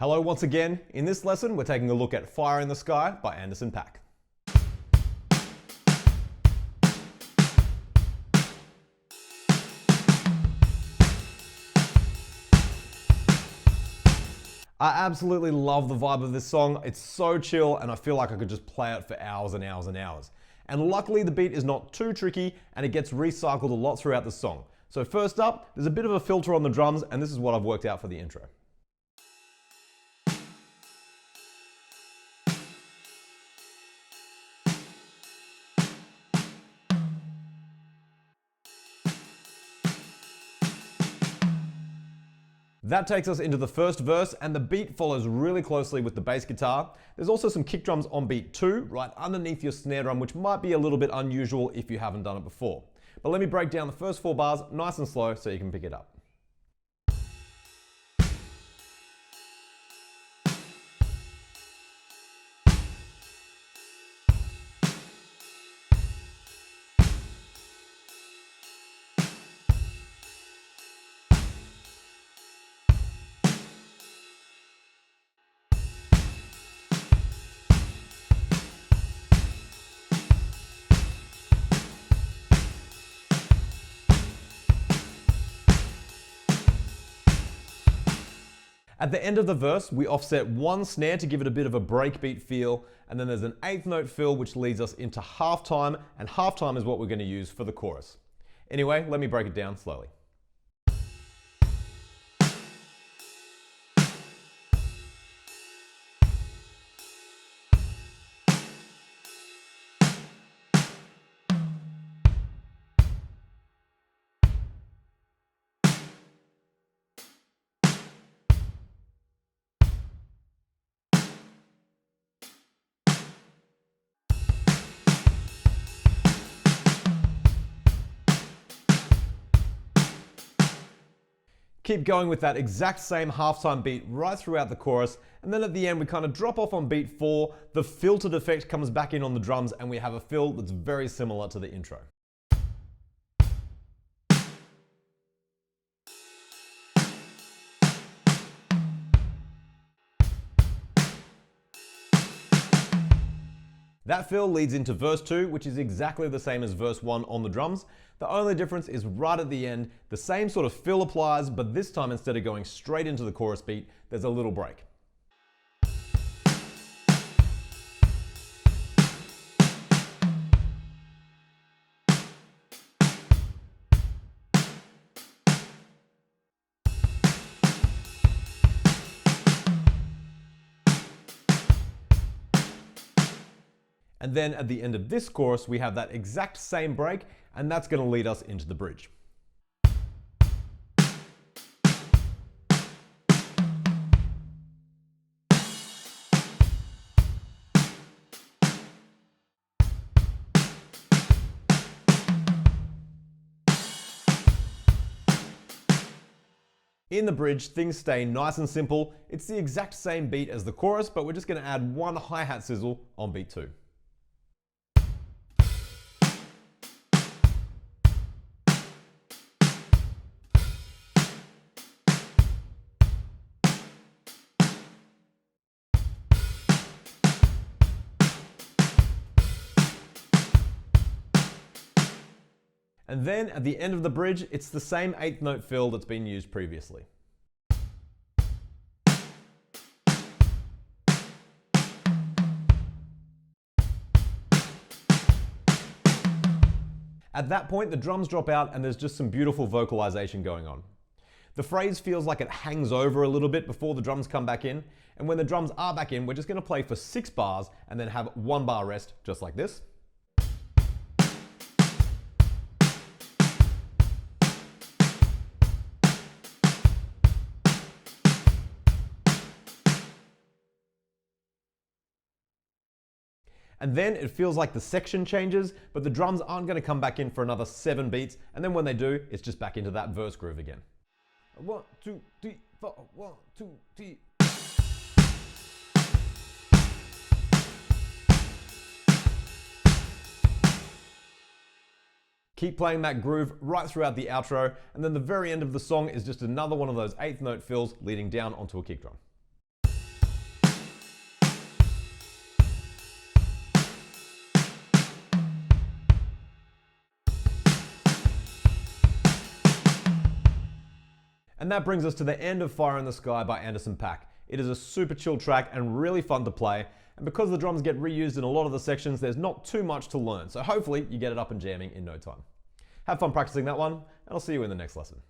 Hello once again. In this lesson, we're taking a look at Fire in the Sky by Anderson Paak. I absolutely love the vibe of this song. It's so chill and I feel like I could just play it for hours and hours and hours. And luckily the beat is not too tricky and it gets recycled a lot throughout the song. So first up, there's a bit of a filter on the drums and this is what I've worked out for the intro. That takes us into the first verse and the beat follows really closely with the bass guitar. There's also some kick drums on beat 2, right underneath your snare drum, which might be a little bit unusual if you haven't done it before. But let me break down the first 4 bars nice and slow so you can pick it up. At the end of the verse, we offset 1 snare to give it a bit of a breakbeat feel, and then there's an 8th note fill which leads us into halftime, and halftime is what we're going to use for the chorus. Anyway, let me break it down slowly. Keep going with that exact same halftime beat right throughout the chorus, and then at the end we kind of drop off on beat 4, the filtered effect comes back in on the drums and we have a fill that's very similar to the intro. That fill leads into verse 2, which is exactly the same as verse 1 on the drums. The only difference is right at the end, the same sort of fill applies, but this time instead of going straight into the chorus beat, there's a little break. And then at the end of this chorus, we have that exact same break, and that's going to lead us into the bridge. In the bridge, things stay nice and simple. It's the exact same beat as the chorus, but we're just going to add 1 hi-hat sizzle on beat 2. And then at the end of the bridge, it's the same 8th note fill that's been used previously. At that point, the drums drop out and there's just some beautiful vocalization going on. The phrase feels like it hangs over a little bit before the drums come back in, and when the drums are back in, we're just going to play for 6 bars and then have 1 bar rest, just like this. And then it feels like the section changes, but the drums aren't going to come back in for another 7 beats, and then when they do, it's just back into that verse groove again. 1, 2, 3, 4, 1, 2, 3. Keep playing that groove right throughout the outro, and then the very end of the song is just another one of those 8th note fills leading down onto a kick drum. And that brings us to the end of Fire in the Sky by Anderson Paak. It is a super chill track and really fun to play, and because the drums get reused in a lot of the sections, there's not too much to learn, so hopefully you get it up and jamming in no time. Have fun practicing that one, and I'll see you in the next lesson.